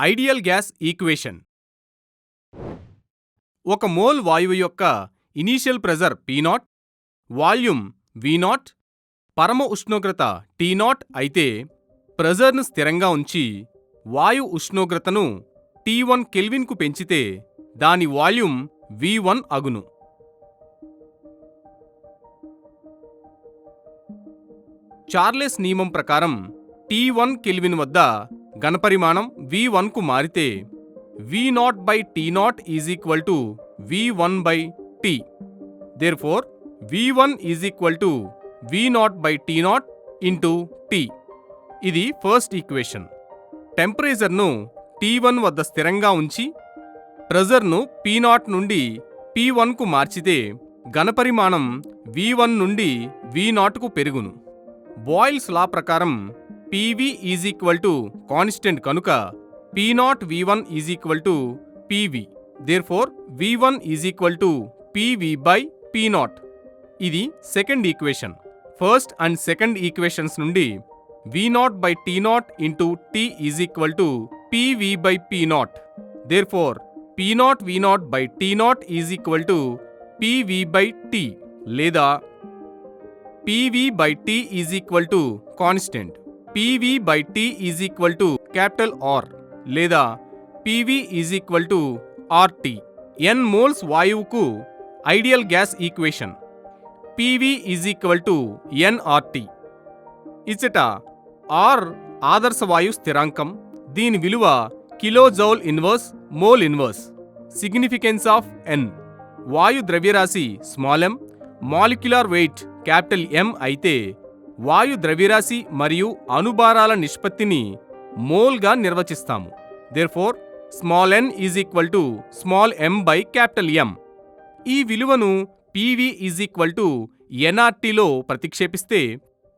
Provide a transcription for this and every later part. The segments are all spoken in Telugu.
Ideal gas equation. ఒక మోల్ వాయువు యొక్క initial pressure P0, volume V0, పరమ ఉష్ణోగ్రత T0 అయితే ప్రెజర్ను స్థిరంగా ఉంచి వాయు ఉష్ణోగ్రతను T1 కెల్విన్కు పెంచితే దాని వాల్యూమ్ V1 అగును. చార్లెస్ నియమం ప్రకారం T1 కెల్విన్ వద్ద ఘనపరిమాణం V1కు మారితే V0/T0 is equal to V1/T. Therefore, V1 is equal to V0/T0 into T. ఇది ఫస్ట్ ఈక్వేషన్. టెంపరేచర్ను T1 వద్ద స్థిరంగా ఉంచి ప్రెజర్ను P0 నుండి P1కు మార్చితే ఘనపరిమాణం V1 నుండి V0కు పెరుగును. బాయిల్స్ లా ప్రకారం PV is equal to constant కనుక P0 V1 is equal to PV. Therefore, V1 is equal to PV/P0. ఇది second equation. First and second equations నుండి V0/T0 into T is equal to PV/P0. Therefore, P0 V0/T0 is equal to PV/T లేదా PV/T is equal to constant. PV/T is equal to capital R లేదా PV is equal to RT. N moles వాయువుకు ideal gas equation. PV is equal to nRT. ఇచ్చట R ఆదర్శ వాయు స్థిరాంకం. దీని విలువ kilojoule inverse mole inverse. Significance of N. వాయు ద్రవ్యరాశి m, మాలిక్యులర్ వెయిట్ M అయితే వాయు ద్రవ్యరాశి మరియు అణుభారాల నిష్పత్తిని మోల్గా నిర్వచిస్తాము. Therefore, n is equal to m/M. ఈ విలువను PV ఈజ్ ఈక్వల్ టు nRTలో ప్రతిక్షేపిస్తే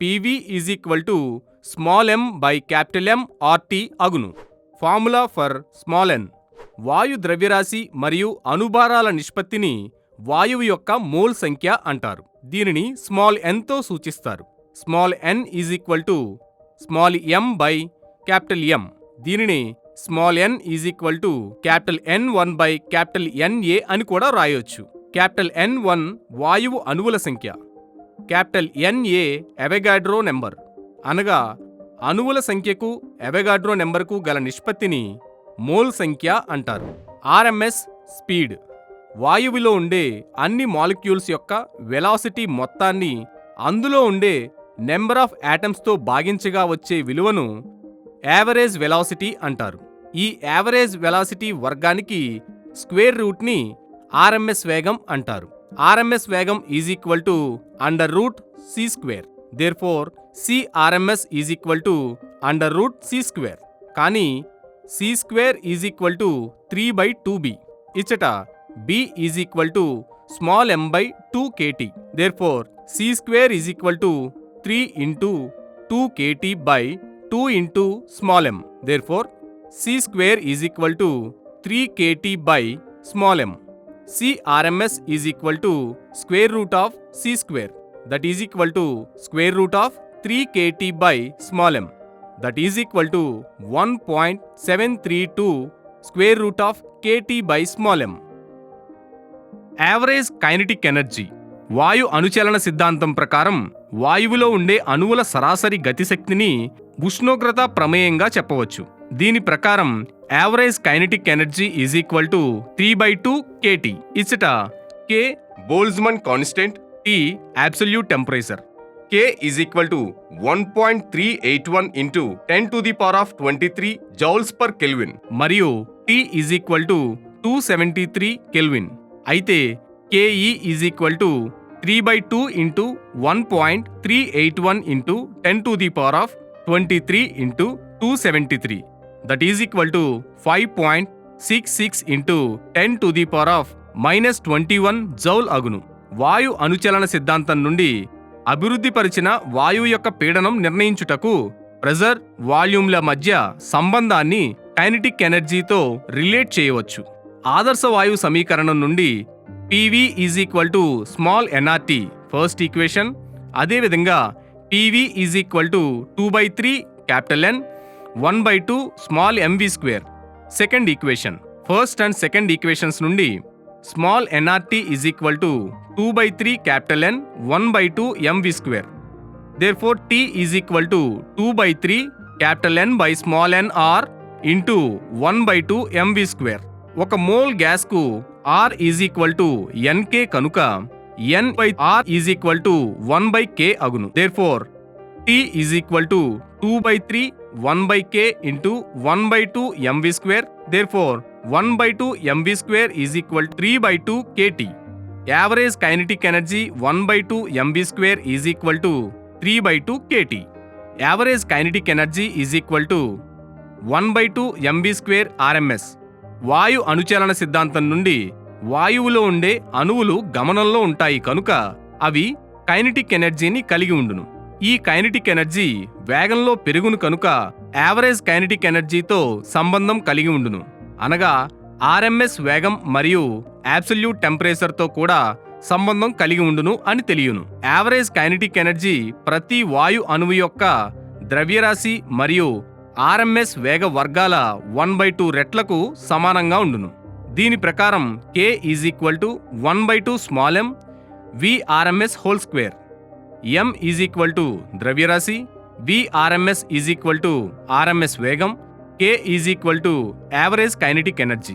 PV is equal to m/M RT అగును. Formula for n. వాయు ద్రవ్యరాశి మరియు అణుభారాల నిష్పత్తిని వాయువు యొక్క మోల్ సంఖ్య అంటారు. దీనిని nతో సూచిస్తారు. n is equal to m/M. దీనిని n is equal to N1/NA అని కూడా రాయొచ్చు. N1 వాయువు అణువుల సంఖ్య, NA అవగాడ్రో నెంబర్ అనగా అణువుల సంఖ్యకు అవగాడ్రో నెంబర్కు గల నిష్పత్తిని మోల్ సంఖ్య అంటారు. RMS స్పీడ్ వాయువులో ఉండే అన్ని మాలిక్యూల్స్ యొక్క వెలాసిటీ మొత్తాన్ని అందులో ఉండే నెంబర్ ఆఫ్ యాటమ్స్తో భాగించగా వచ్చే విలువను యావరేజ్ వెలాసిటీ అంటారు. ఈ యావరేజ్ వెలాసిటీ వర్గానికి స్క్వేర్ రూట్ని RMS వేగం అంటారు. RMS వేగం is equal to √c². Therefore, CRMS is equal to √c². కానీ c² is equal to 3/2b. ఇచ్చట b is equal to m/2kT. Therefore, c² is equal to 3 into 2kT/2 into m. Therefore, c² is equal to 3kT/m. CRMS is equal to √c². That is equal to √3kT/m. That is equal to 1.732 √kT/m. Average kinetic energy. వాయు అణుచలన సిద్ధాంతం ప్రకారం వాయువులో ఉండే అణువుల సరాసరి గతిశక్తిని ఉష్ణోగ్రత ప్రమేయంగా చెప్పవచ్చు. దీని ప్రకారం average kinetic energy is equal to 3/2kT. ఇచ్చట K Boltzmann constant, T absolute temperature. K is equal to 1.381 into 10⁻23 joules per Kelvin మరియు T is equal to 273 Kelvin. అయితే KE is equal to 3/2 into 1.381 into 10⁻23 into 273. That is equal to 5.66 into 10⁻⁻21 joule అగును. వాయు అణుచలన సిద్ధాంతం నుండి అభివృద్ధిపరిచిన వాయువు యొక్క పీడనం నిర్ణయించుటకు ప్రెజర్, వాల్యూమ్ల మధ్య సంబంధాన్ని కైనెటిక్ ఎనర్జీతో రిలేట్ చేయవచ్చు. ఆదర్శ వాయు సమీకరణం నుండి PV is equal to nRT first equation. అదేవిధంగా PV is equal to 2/3 N 1/2 mv². Second equation, first and second equations నుండి small nRT is equal to 2/3 capital N 1/2 mv². Therefore T is equal to 2/3 capital N by small nr into 1/2 mv². ఒక మోల్ గ్యాస్ కు R is equal to NK కనుక N by R is equal to 1/K అగును. Therefore T is equal to 2/3 1/K into 1/2 mv². Therefore 1/2 mv² is equal 3/2 kT. Average kinetic energy 1/2 mv² is equal to 3/2 kT. Average kinetic energy is equal to 1/2 mv² RMS. వాయు అణుచలన సిద్ధాంతం నుండి వాయువులో ఉండే అణువులు గమనంలో ఉంటాయి కనుక అవి కైనెటిక్ ఎనర్జీని కలిగి ఉండును. ఈ కైనెటిక్ ఎనర్జీ వేగంలో పెరుగును కనుక యావరేజ్ కైనెటిక్ ఎనర్జీతో సంబంధం కలిగి ఉండును. అనగా RMS వేగం మరియు అబ్సల్యూట్ టెంపరేచర్తో కూడా సంబంధం కలిగి ఉండును అని తెలియను. యావరేజ్ కైనెటిక్ ఎనర్జీ ప్రతి వాయు అణువు యొక్క ద్రవ్యరాశి మరియు RMS వేగ వర్గాల 1/2 రెట్లకు సమానంగా ఉండును. దీని ప్రకారం K is equal to 1/2 small m VRMS whole square. M is equal to ద్రవ్యరాశి, VRMS is equal to RMS వేగం, K is equal to average kinetic energy.